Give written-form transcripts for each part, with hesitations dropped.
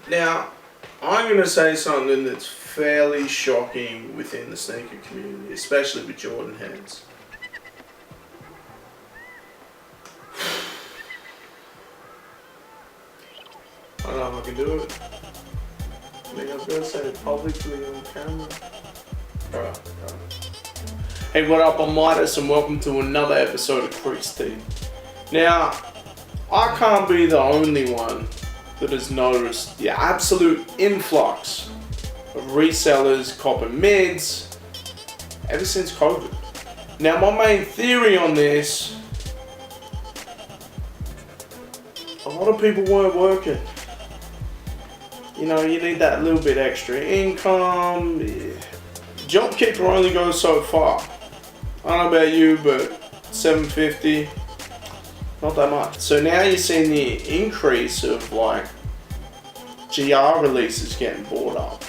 Now, I'm going to say something that's fairly shocking within the sneaker community, especially with Jordan heads. I don't know if I can do it. I mean, I've got to say it publicly on camera. Alright. Hey, what up? I'm MITUS and welcome to another episode of Creased. Now, I can't be the only one that has noticed the absolute influx of resellers copping mids ever since COVID. Now, my main theory on this, a lot of people weren't working. You know, you need that little bit extra income. JobKeeper only goes so far. I don't know about you, but $7.50, not that much. So now you're seeing the increase of like GR releases getting bought up,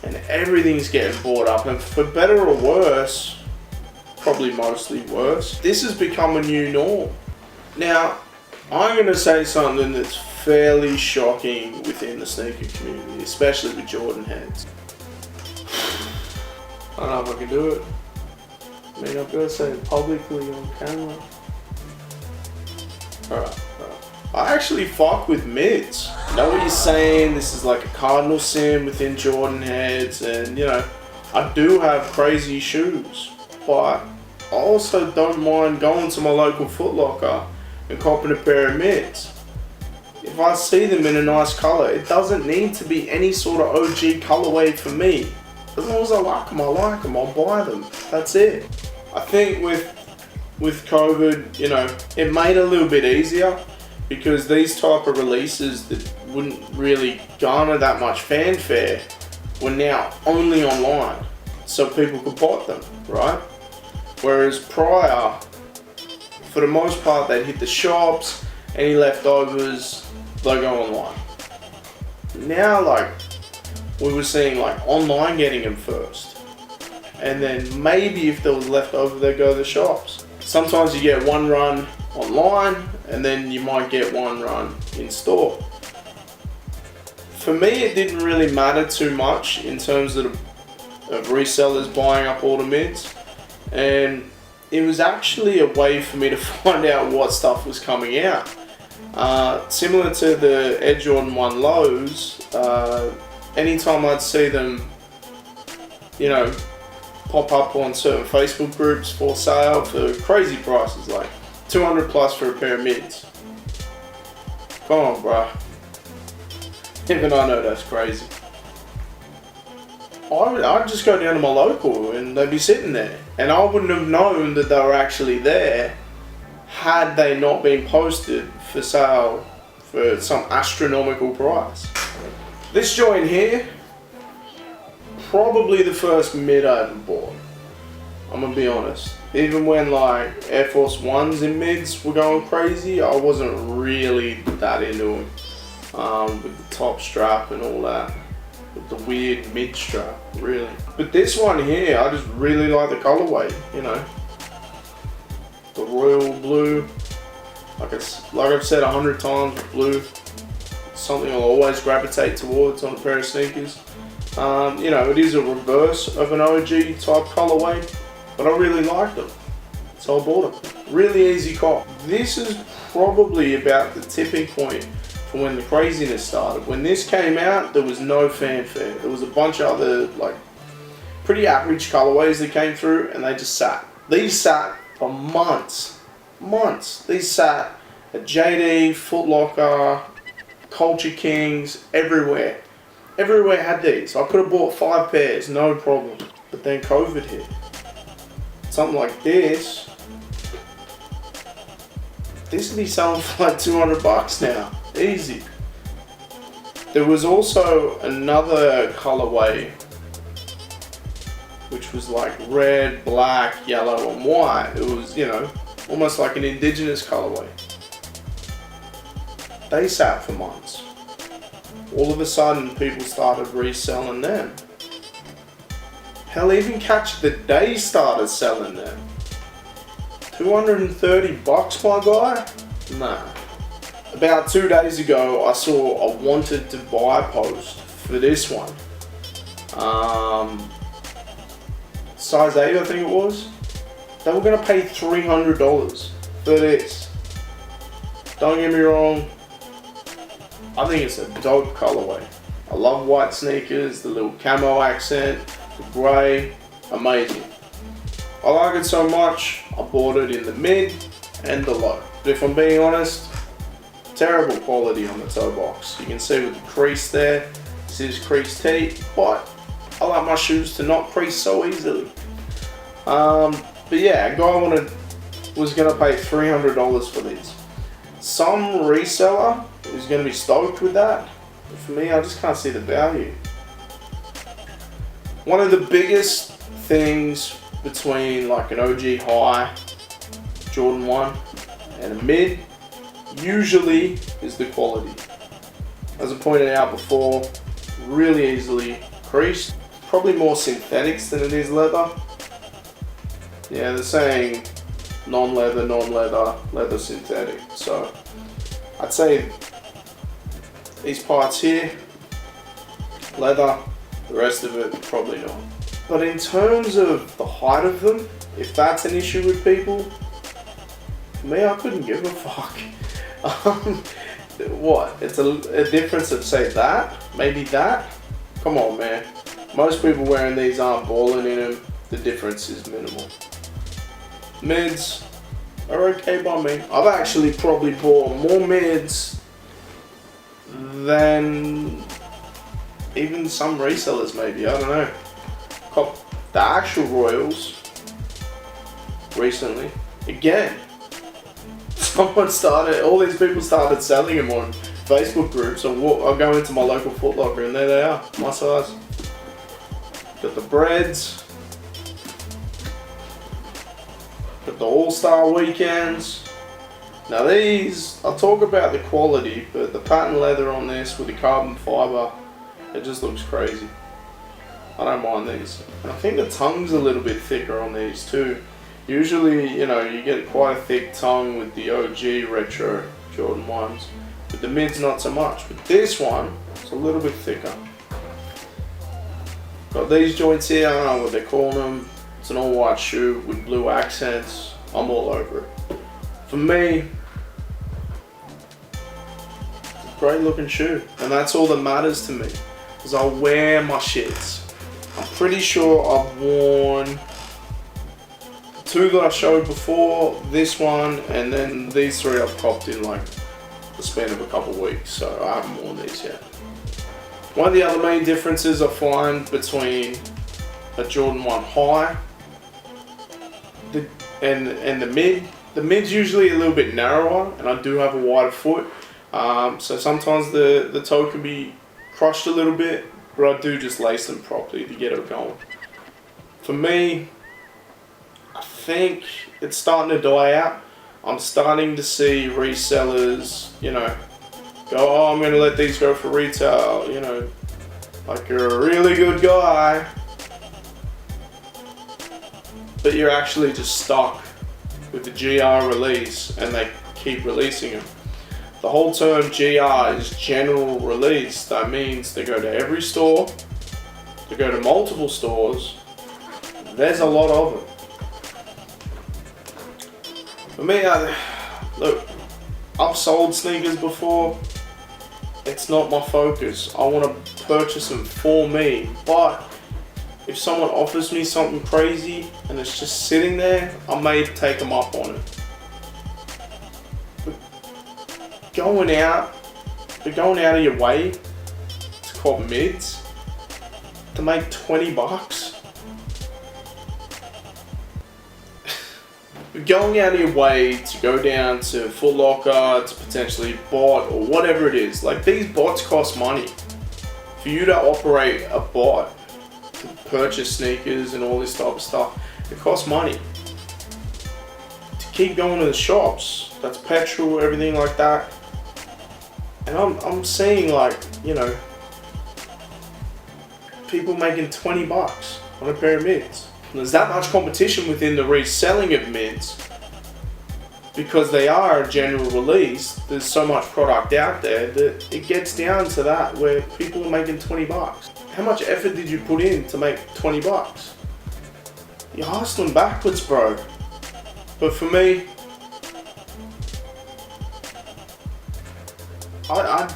and everything's getting bought up, and for better or worse, probably mostly worse, this has become a new norm. Now, I'm going to say something that's fairly shocking within the sneaker community, especially with Jordan heads. I don't know if I can do it. I mean, I've got to say it publicly on camera. Alright. I actually fuck with mids. I know what you're saying, this is like a cardinal sin within Jordan heads, and you know, I do have crazy shoes, but I also don't mind going to my local Foot Locker and copping a pair of mids. If I see them in a nice colour, it doesn't need to be any sort of OG colourway for me. As long as I like them, I'll buy them. That's it. I think with COVID, you know, it made it a little bit easier because these type of releases that wouldn't really garner that much fanfare were now only online, so people could bot them, right? Whereas prior, for the most part, they'd hit the shops, any leftovers, they'll go online. Now, like, we were seeing like online getting them first, and then maybe if there was leftover, they go to the shops. Sometimes you get one run online, and then you might get one run in store. For me, it didn't really matter too much in terms of resellers buying up all the mids, and it was actually a way for me to find out what stuff was coming out. Similar to the Air Jordan 1 lows, anytime I'd see them, you know, pop up on certain Facebook groups for sale for crazy prices, like 200 plus for a pair of mids. Come on, bruh. Even I know that's crazy. I'd just go down to my local and they'd be sitting there, and I wouldn't have known that they were actually there had they not been posted for sale for some astronomical price. This joint here, probably the first mid I ever bought. I'm gonna be honest. Even when like Air Force Ones in mids were going crazy, I wasn't really that into them. With the top strap and all that. With the weird mid strap, really. But this one here, I just really like the colorway, you know. The royal blue. Like I've said 100 times, blue. Something I'll always gravitate towards on a pair of sneakers. You know, it is a reverse of an OG type colorway, but I really liked them, so I bought them. Really easy cop. This is probably about the tipping point for when the craziness started. When this came out, there was no fanfare. There was a bunch of other like pretty average colorways that came through, and they just sat. These sat for months. These sat at JD, Foot Locker, Culture Kings, everywhere. Everywhere had these. I could have bought 5 pairs, no problem. But then COVID hit. Something like this would be selling for like 200 bucks now. Easy. There was also another colorway which was like red, black, yellow and white. It was, you know, almost like an indigenous colorway. They sat for months. All of a sudden, people started reselling them. Hell, even Catch the Day started selling them. 230 bucks, my guy? Nah. about 2 days ago, I saw a wanted to buy post for this one. Size 8, I think it was. They were gonna pay $300 for this. Don't get me wrong, I think it's a dope colorway. I love white sneakers, the little camo accent, the grey, amazing. I like it so much, I bought it in the mid and the low. But if I'm being honest, terrible quality on the toe box. You can see with the crease there, this is creased tee, but I like my shoes to not crease so easily. But yeah, a guy was gonna pay $300 for these. Some reseller is gonna be stoked with that. But for me, I just can't see the value. One of the biggest things between like an OG high, Jordan 1, and a mid, usually is the quality. As I pointed out before, really easily creased. Probably more synthetics than it is leather. Yeah, they're saying non-leather, non-leather, leather synthetic. So I'd say these parts here, leather, the rest of it, probably not. But in terms of the height of them, if that's an issue with people, for me, I couldn't give a fuck. What? It's a difference of, say, that? Maybe that? Come on, man. Most people wearing these aren't balling in them. The difference is minimal. Mids are okay by me. I've actually probably bought more mids than even some resellers maybe, I don't know. Cop the actual Royals recently. Again, all these people started selling them on Facebook groups. So I'll go into my local Foot Locker and there they are, my size. Got the breads. Got the All-Star weekends. Now these, I'll talk about the quality, but the patent leather on this with the carbon fiber, it just looks crazy. I don't mind these. And I think the tongue's a little bit thicker on these too. Usually, you know, you get quite a thick tongue with the OG retro Jordan 1s, but the mids not so much. But this one, it's a little bit thicker. Got these joints here, I don't know what they're calling them. It's an all white shoe with blue accents. I'm all over it. For me, it's a great looking shoe. And that's all that matters to me. Because I wear my shits. I'm pretty sure I've worn two that I showed before, this one, and then these three I've copped in like the span of a couple weeks. So I haven't worn these yet. One of the other main differences I find between a Jordan 1 high and the mid. The mid's usually a little bit narrower, and I do have a wider foot, so sometimes the toe can be crushed a little bit, but I do just lace them properly to get it going. For me, I think it's starting to die out. I'm starting to see resellers, you know, go, oh, I'm going to let these go for retail, you know, like you're a really good guy, but you're actually just stuck with the GR release and they keep releasing them. The whole term GR is general release. That means they go to every store, they go to multiple stores, there's a lot of them. For me, look, I've sold sneakers before, it's not my focus. I want to purchase them for me, but if someone offers me something crazy and it's just sitting there, I may take them up on it. But going out of your way to cop mids to make $20. But going out of your way to go down to Foot Locker to potentially bot or whatever it is, like these bots cost money. For you to operate a bot, to purchase sneakers and all this type of stuff, it costs money. To keep going to the shops, that's petrol, everything like that. And I'm seeing, like, you know, people making $20 on a pair of mids. And there's that much competition within the reselling of mids. because they are a general release, there's so much product out there that it gets down to that where people are making 20 bucks. How much effort did you put in to make 20 bucks? You're hustling backwards, bro. But for me, I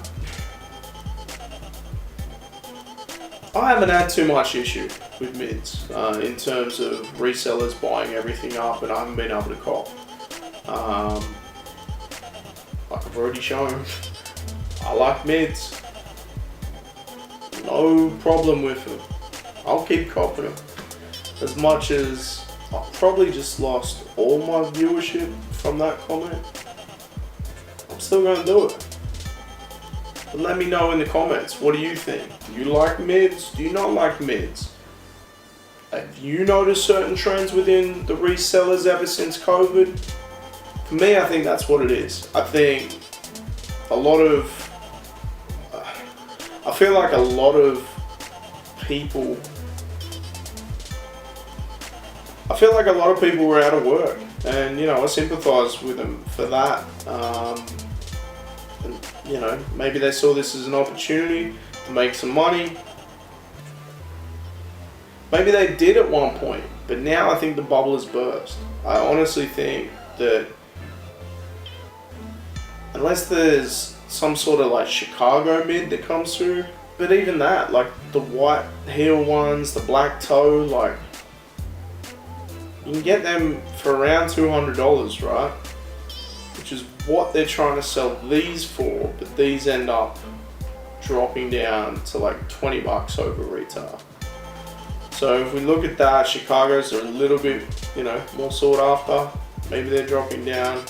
haven't had too much issue with mids in terms of resellers buying everything up, and I haven't been able to cop. Like I've already shown, I like mids. No problem with them. I'll keep copping them. As much as I've probably just lost all my viewership from that comment, I'm still going to do it. But let me know in the comments, what do you think? Do you like mids? Do you not like mids? Have you noticed certain trends within the resellers ever since COVID? For me, I think that's what it is. I think a lot of, I feel like a lot of people, were out of work, and I sympathise with them for that. And maybe they saw this as an opportunity to make some money. Maybe they did at one point, but now I think the bubble has burst. I honestly think that unless there's some sort of like Chicago mid that comes through, but even that, like the white heel ones, the black toe, like you can get them for around $200, right? Which is what they're trying to sell these for, but these end up dropping down to like 20 bucks over retail. So if we look at that, Chicago's are a little bit, more sought after. Maybe they're dropping down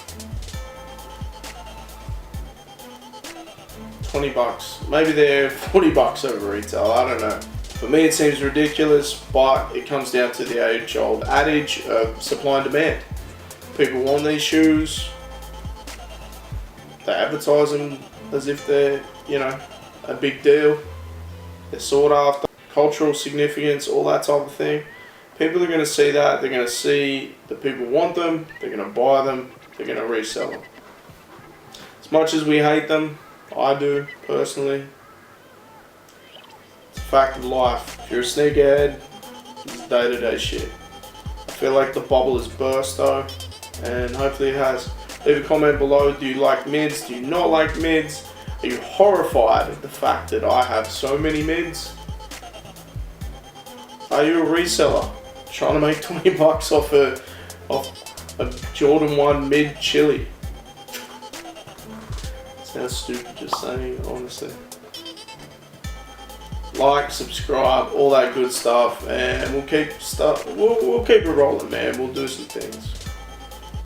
20 bucks. Maybe they're 40 bucks over retail, I don't know. For me it seems ridiculous, but it comes down to the age-old adage of supply and demand. People want these shoes, they advertise them as if they're, a big deal. They're sought after, cultural significance, all that type of thing. People are going to see that, they're going to see that people want them, they're going to buy them, they're going to resell them. As much as we hate them, I do, personally, it's a fact of life. If you're a sneakerhead, it's day-to-day shit. I feel like the bubble has burst though, and hopefully it has. Leave a comment below, do you like mids, do you not like mids? Are you horrified at the fact that I have so many mids? Are you a reseller trying to make 20 bucks off a Jordan 1 mid chili? Sounds stupid just saying, honestly. Like, subscribe, all that good stuff, and we'll keep it rolling, man. We'll do some things.